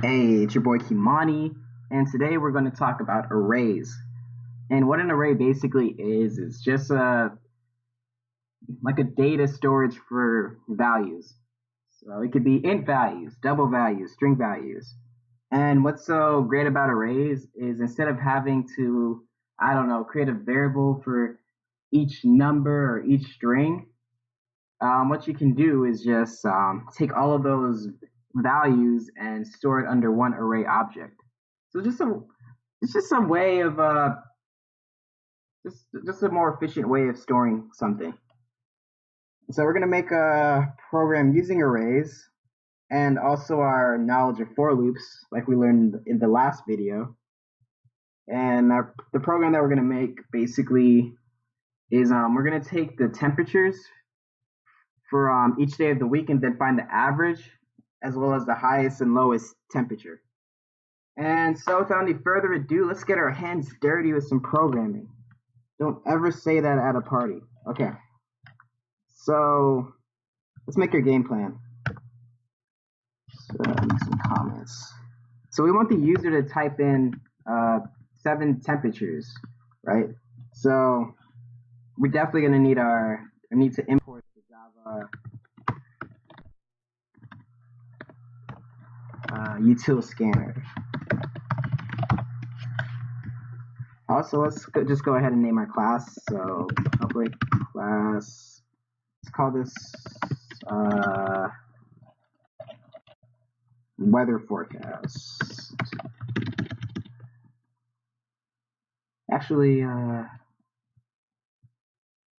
Hey, it's your boy Kimani, and today we're going to talk about arrays. And what an array basically is just like a data storage for values. So it could be int values, double values, string values. And what's so great about arrays is instead of having to, I don't know, create a variable for each number or each string, what you can do is just take all of those values and store it under one array object. So it's just a way of just a more efficient way of storing something. So we're gonna make a program using arrays and also our knowledge of for loops, like we learned in the last video. And the program that we're gonna make basically is we're gonna take the temperatures for each day of the week and then find the average as well as the highest and lowest temperature. And so without any further ado, let's get our hands dirty with some programming. Don't ever say that at a party. Okay. So let's make your game plan. So make some comments. So we want the user to type in 7 temperatures, right? So we're definitely gonna need to import the Java util scanner. Also, just go ahead and name our class. So public class. Let's call this weather forecast. Actually,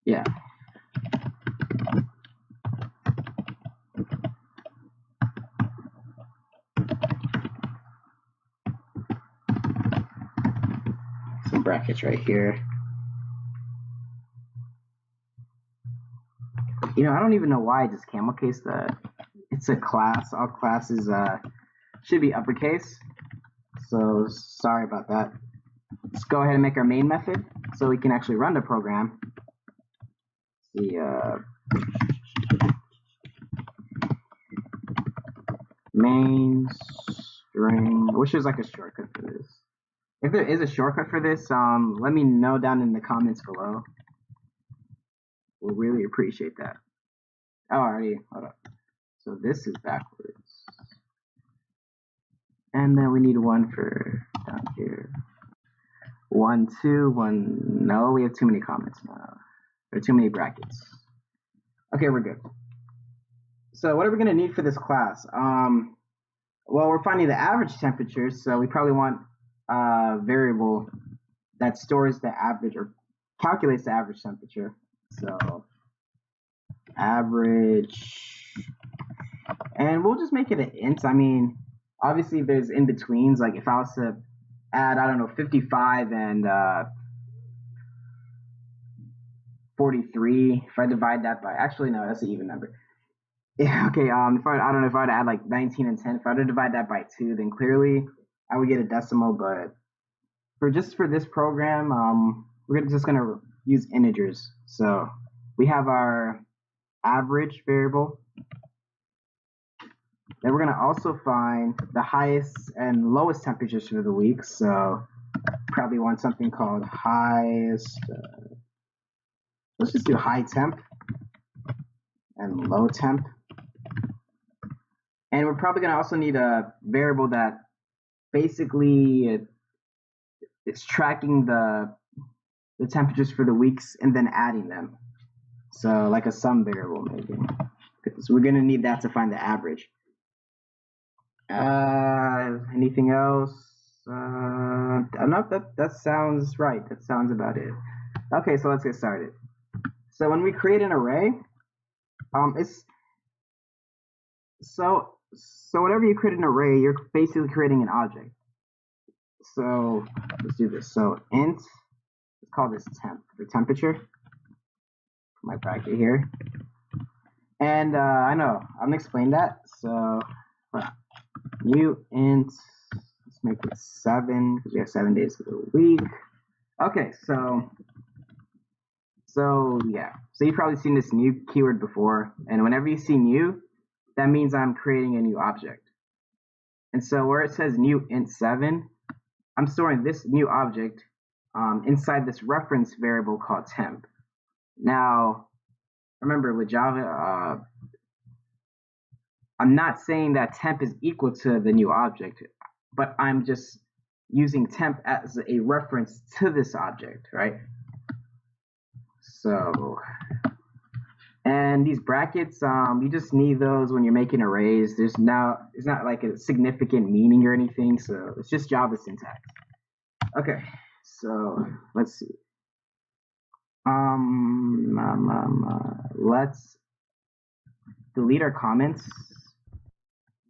yeah. Some brackets right here. You know, I don't even know why I just camel cased that. It's a class. All classes should be uppercase. So sorry about that. Let's go ahead and make our main method so we can actually run the program. The main string. I wish there was like a shortcut for this. If there is a shortcut for this, let me know down in the comments below. We'll really appreciate that. Oh, already, hold up. So this is backwards. And then we need one for down here. 1, 2, 1. No, we have too many comments now. There are too many brackets. Okay, we're good. So what are we going to need for this class? Well, we're finding the average temperature, so we probably want a variable that stores the average or calculates the average temperature. So average, and we'll just make it an int. I mean, obviously there's in betweens. Like if I was to add, I don't know, 55 and 43, if I divide that by, actually no, that's an even number. Yeah, okay. If I don't know, if I were to add like 19 and 10, if I were to divide that by 2, then clearly I would get a decimal. But for this program, we're just gonna use integers. So we have our average variable. Then we're gonna also find the highest and lowest temperatures for the week. So probably want something called highest. Let's just do high temp and low temp. And we're probably going to also need a variable that basically it's tracking the temperatures for the weeks and then adding them. So like a sum variable maybe. Because we're going to need that to find the average. Anything else? I don't know if that sounds right. That sounds about it. Okay, so let's get started. So when we create an array, so whenever you create an array, you're basically creating an object. So let's do this. So int, let's call this temp for temperature. Put my bracket here. And I know, I'm gonna explain that. So new int, let's make it 7, because we have 7 days of the week. Okay, so yeah. So you've probably seen this new keyword before, and whenever you see new, that means I'm creating a new object. And so where it says new int 7, I'm storing this new object inside this reference variable called temp. Now, remember with Java, I'm not saying that temp is equal to the new object, but I'm just using temp as a reference to this object, right? So, and these brackets, you just need those when you're making arrays. It's not like a significant meaning or anything, so it's just Java syntax. Okay, so let's see. Let's delete our comments.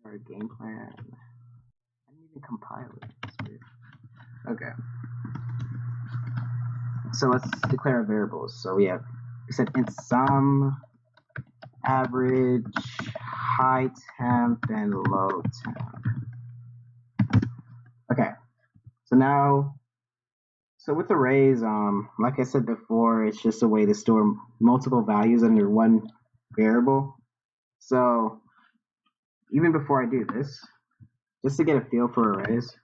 Our game plan. I didn't even compile it. Okay. So let's declare our variables. So we said int sum, average, high temp, and low temp. Okay. So now, with arrays, like I said before, it's just a way to store multiple values under one variable. So even before I do this, just to get a feel for arrays,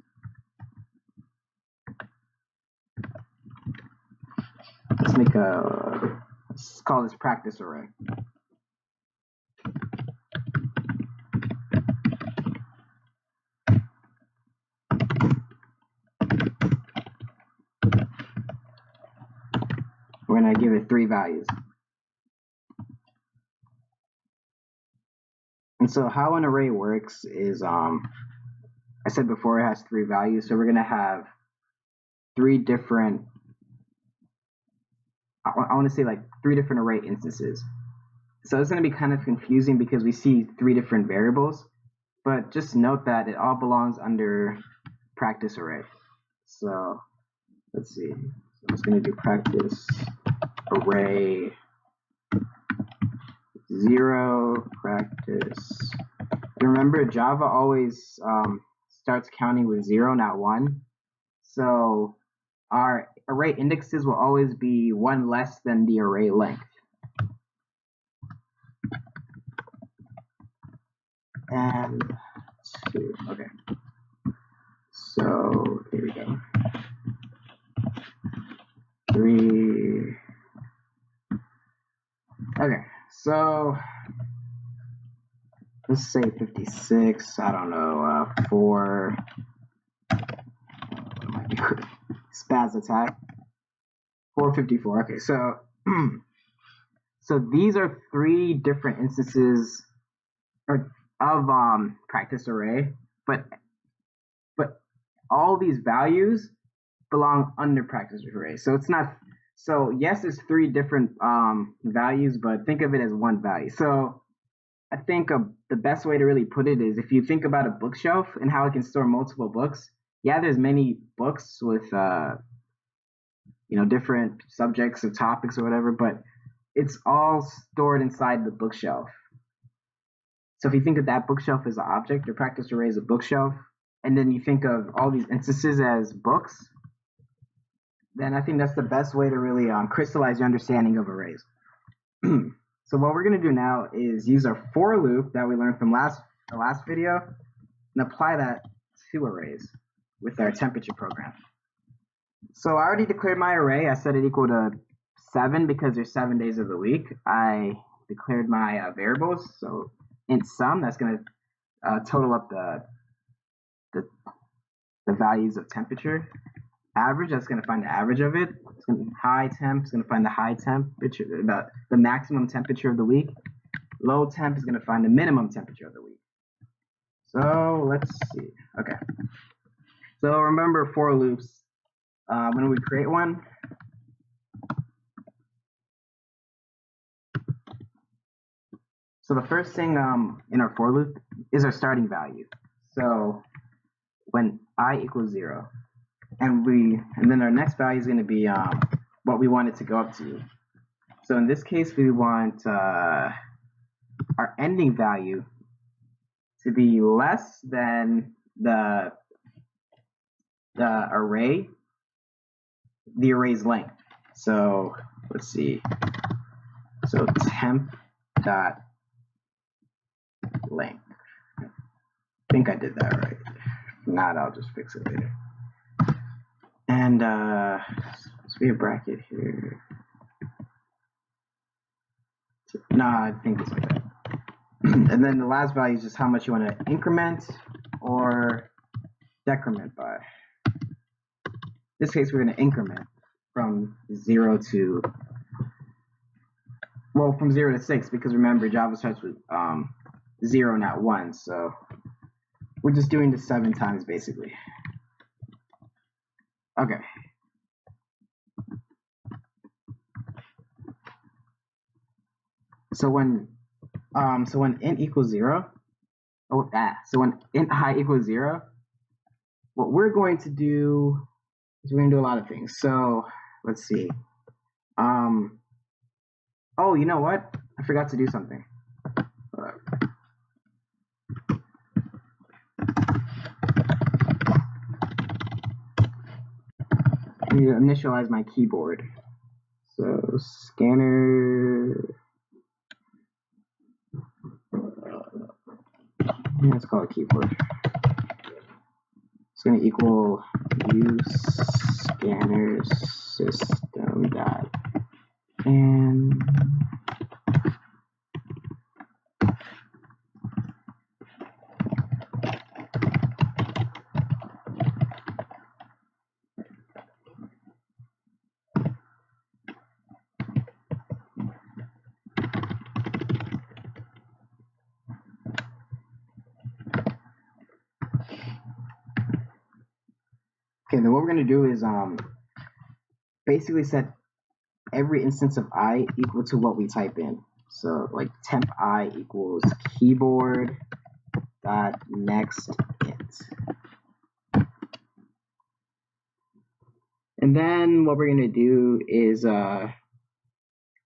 let's call this practice array. We're going to give it 3 values. And so how an array works is, I said before, it has 3 values. So we're going to have 3 different, I want to say like 3 different array instances. So it's going to be kind of confusing because we see 3 different variables, but just note that it all belongs under practice array. So let's see. So I'm just going to do practice array 0 practice. Remember, Java always starts counting with 0, not 1. So our array indexes will always be 1 less than the array length. And 2. Okay. So here we go. 3. Okay. So let's say 56. I don't know. 4. What might be good? Spaz attack. 454. Okay. So so these are 3 different instances of practice array, but all these values belong under practice array. So it's not. So yes, it's 3 different values, but think of it as 1 value. So I think the best way to really put it is if you think about a bookshelf and how it can store multiple books. Yeah, there's many books with different subjects or topics or whatever, but it's all stored inside the bookshelf. So if you think of that bookshelf as an object, your practice array is a bookshelf, and then you think of all these instances as books, then I think that's the best way to really crystallize your understanding of arrays. So what we're going to do now is use our for loop that we learned from the last video and apply that to arrays with our temperature program. So I already declared my array. I set it equal to 7 because there's 7 days of the week. I declared my variables. So int sum, that's going to total up the values of temperature. Average, that's going to find the average of it. It's going to be high temp, it's going to find the high temperature, the maximum temperature of the week. Low temp is going to find the minimum temperature of the week. So let's see. Okay. So remember for loops. When we create one, so the first thing in our for loop is our starting value. So when I equals 0, and then our next value is going to be what we want it to go up to. So in this case, we want our ending value to be less than the array's length. So let's see. So temp dot length. I think I did that right. If not, I'll just fix it later. And let's be a bracket here. No, I think it's like that. And then the last value is just how much you want to increment or decrement by. In this case, we're going to increment from 0 to, well, from 0 to 6, because remember, Java starts with 0, not 1. So we're just doing this 7 times, basically. Okay. So when int equals 0, so when int I equals 0, what we're going to do is we're going to do a lot of things. So let's see. Oh, you know what? I forgot to do something. I need to initialize my keyboard. So scanner. Let's call it keyboard. It's going to equal use scanner system dot and okay, then what we're going to do is basically set every instance of I equal to what we type in. So like temp I equals keyboard dot next int. And then what we're going to do is well,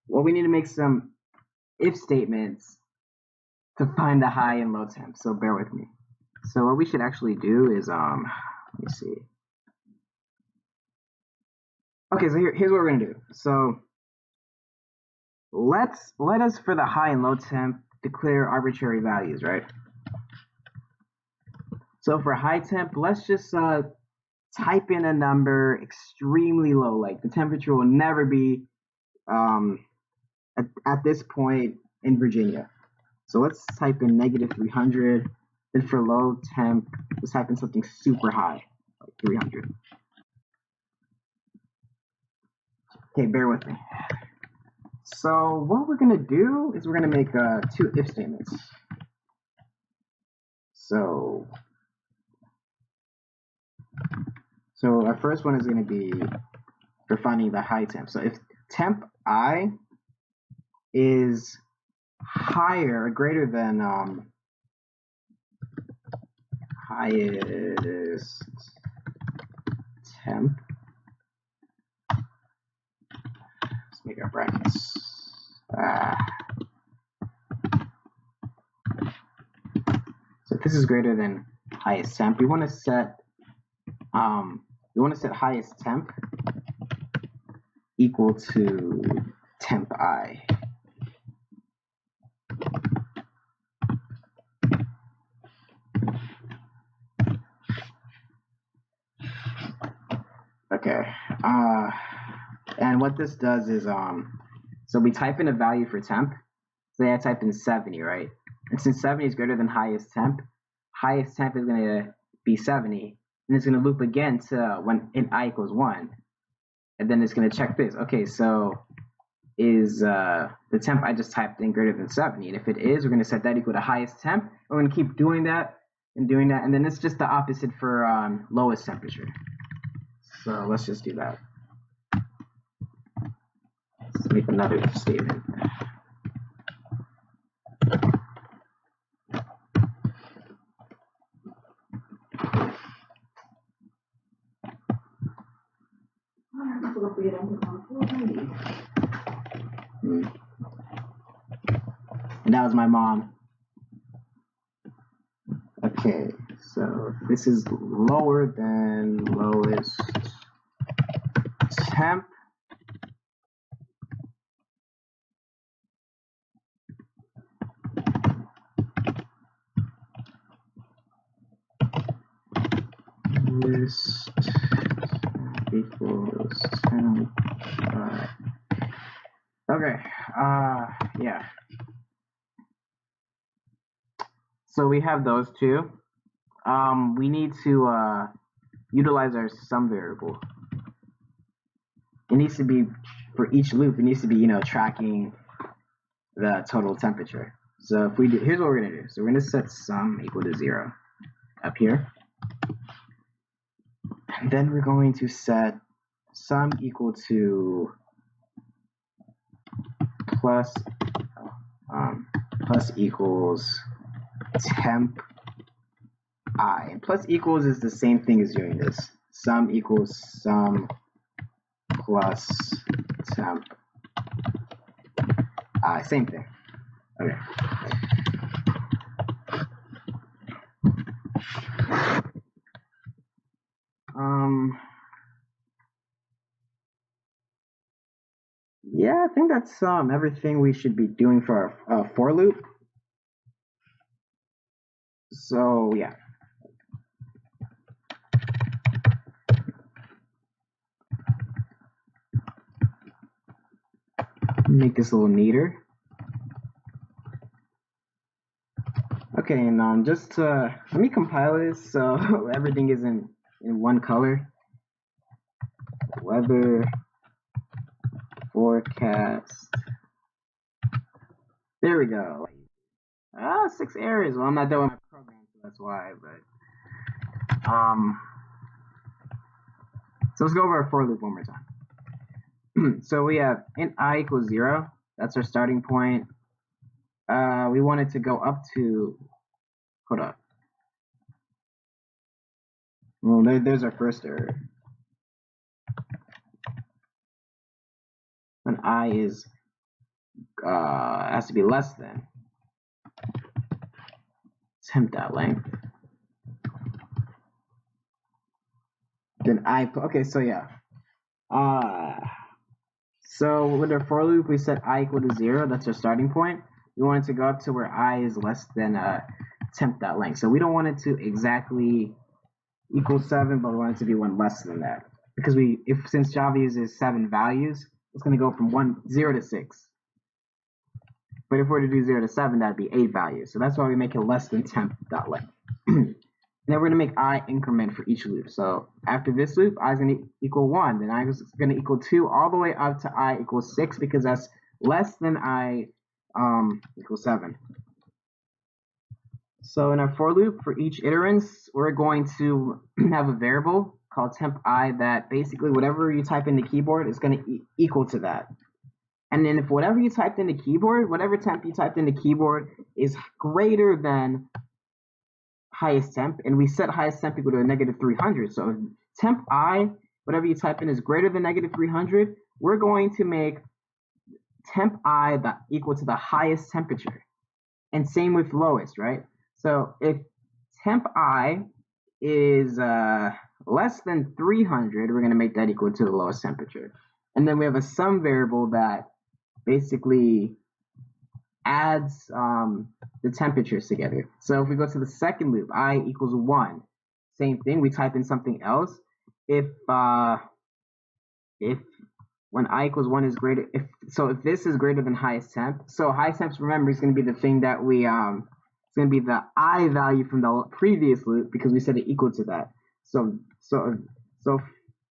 we need to make some if statements to find the high and low temp. So bear with me. So what we should actually do is let me see. Okay, so here's what we're gonna do. So let us for the high and low temp declare arbitrary values, right? So for high temp, let's just type in a number extremely low, like the temperature will never be at this point in Virginia. So let's type in -300. Then for low temp, let's type in something super high, like 300. Okay, bear with me. So what we're gonna do is we're gonna make 2 if statements. So our first one is gonna be for finding the high temp. So if temp I is higher, greater than highest temp, let's make our brackets. So if this is greater than highest temp, we want to set highest temp equal to temp I. Okay. And what this does is so we type in a value for temp. Say I type in 70, right? And since 70 is greater than highest temp is going to be 70, and it's going to loop again to when int I equals 1, and then it's going to check this. Okay, so is the temp I just typed in greater than 70? And if it is, we're going to set that equal to highest temp. We're going to keep doing that, and then it's just the opposite for lowest temperature. So let's just do that. Let's make another statement. And that was my mom. Okay, so this is lower than lowest temp. list equals temp. Okay, yeah. So we have those two. We need to utilize our sum variable. It needs to be, for each loop, it needs to be, tracking the total temperature. So if we do, here's what we're gonna do. So we're gonna set sum equal to 0 up here. And then we're going to set sum equal to plus equals temp I. And plus equals is the same thing as doing this. Sum equals sum plus temp I. Same thing. Okay. Yeah, I think that's everything we should be doing for our for loop. So yeah. Make this a little neater. Okay, and just let me compile this so everything is in one color. Weather forecast. There we go. 6 errors. Well, I'm not done with my program, so that's why. But so let's go over our for loop one more time. So we have int I equals 0. That's our starting point. We want it to go up to. Hold up. Well, there's our first error. When I is has to be less than temp.length. Then I, okay, so yeah. So with our for loop, we set I equal to 0. That's our starting point. We want it to go up to where I is less than temp.length. So we don't want it to exactly equal 7, but we want it to be one less than that. Because since Java uses 7 values, it's going to go from 0 to 6. But if we're to do 0 to 7, that'd be 8 values. So that's why we make it less than temp.length. Then we're going to make I increment for each loop. So after this loop, I is going to equal 1. Then I is going to equal 2 all the way up to I equals 6 because that's less than I equals 7. So in our for loop, for each iterance, we're going to have a variable called temp I that basically whatever you type in the keyboard is going to equal to that. And then if whatever you typed in the keyboard, whatever temp you typed in the keyboard is greater than highest temp, and we set highest temp equal to a negative 300. So if temp I, whatever you type in, is greater than negative 300, we're going to make temp I equal to the highest temperature. And same with lowest, right? So if temp I is less than 300, we're going to make that equal to the lowest temperature. And then we have a sum variable that basically adds the temperatures together. So if we go to the second loop, I equals 1, same thing, we type in something else. If when I equals 1 is greater, if this is greater than highest temp, so highest temp, remember, is going to be the thing that we it's going to be the I value from the previous loop because we set it equal to that. So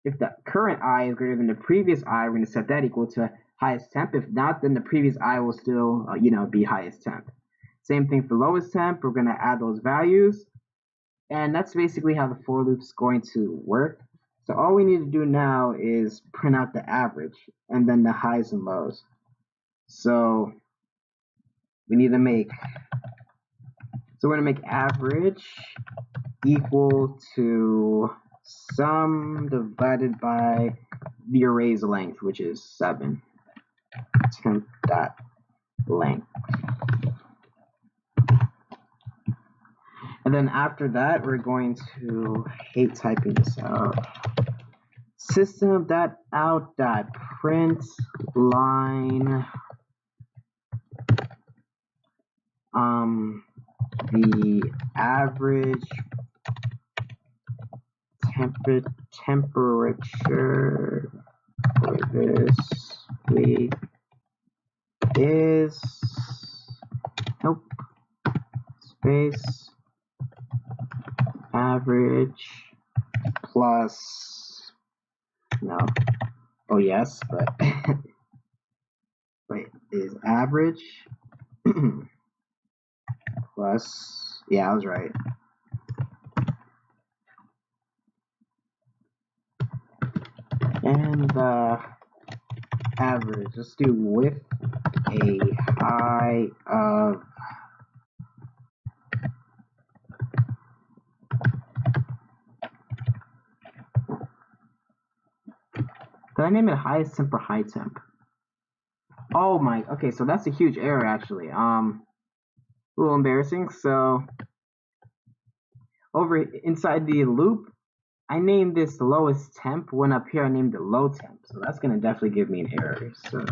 if the current I is greater than the previous I, we're going to set that equal to highest temp. If not, then the previous I will still be highest temp. Same thing for lowest temp. We're going to add those values, and that's basically how the for loop is going to work. So all we need to do now is print out the average and then the highs and lows. So we need to make, so we're going to make average equal to sum divided by the array's length, which is 7. Temp.length. And then after that, we're going to hate typing this out. System.out.print line the average temperature for this week is space average plus but wait, is average plus, I was right. And the average, let's do with a high of did I name it highest temp or high temp? Oh my, okay, so that's a huge error actually. A little embarrassing. So over inside the loop, I named this lowest temp, when up here I named it low temp. So that's gonna definitely give me an error. So I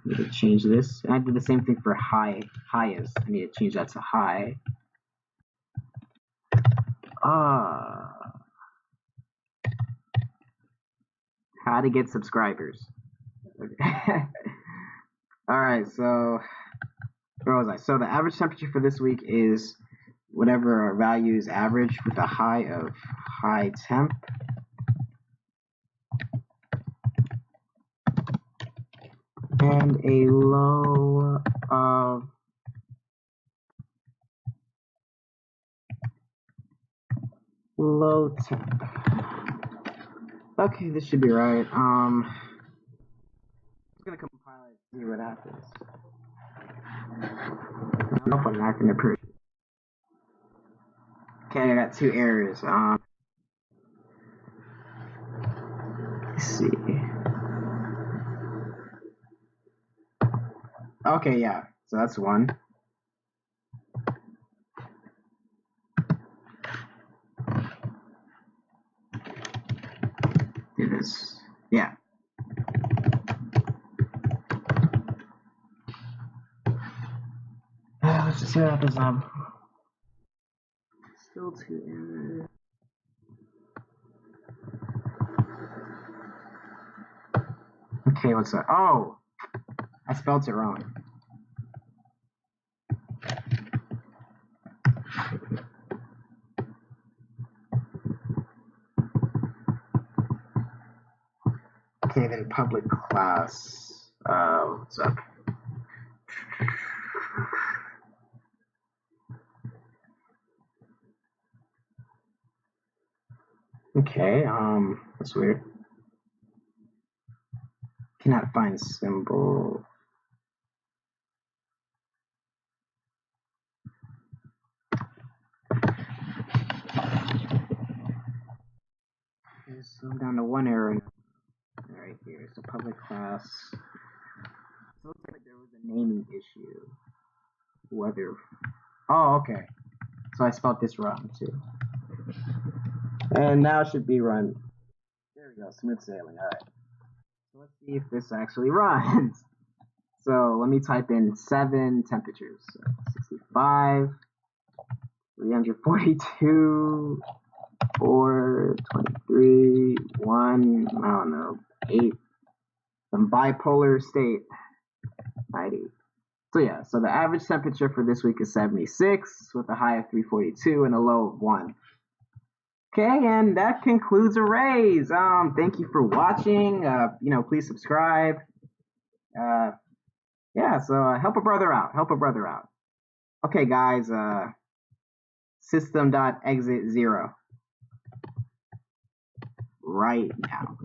need to change this. And I did the same thing for highest. I need to change that to high. How to get subscribers. Okay. Alright, so where was I? So the average temperature for this week is whatever our value is average with a high of high temp. And a low of low temp. Okay, this should be right. I'm just gonna compile it, see what happens. I don't know if I'm not gonna prove it. Okay, I got two errors. Let's see. Okay, yeah. So that's one. Do this. Yeah. Let's just see what happens. Still two errors. Okay, what's that? Oh, I spelled it wrong. Okay, then public class. What's up? Okay, that's weird. Cannot find symbol. Okay, so I'm down to one error right here. So public class. So it looks like there was a naming issue. Whether. Oh, okay. So I spelled this wrong too. And now it should be run. There we go. Smooth sailing. All right. So let's see if this actually runs. So let me type in 7 temperatures. So 65, 342, 4, 23, 1, I don't know, 8. Some bipolar state, 90. So yeah, so the average temperature for this week is 76 with a high of 342 and a low of 1. Okay, and that concludes arrays. Thank you for watching. Please subscribe. So help a brother out. Help a brother out. Okay, guys. System.exit 0 right now.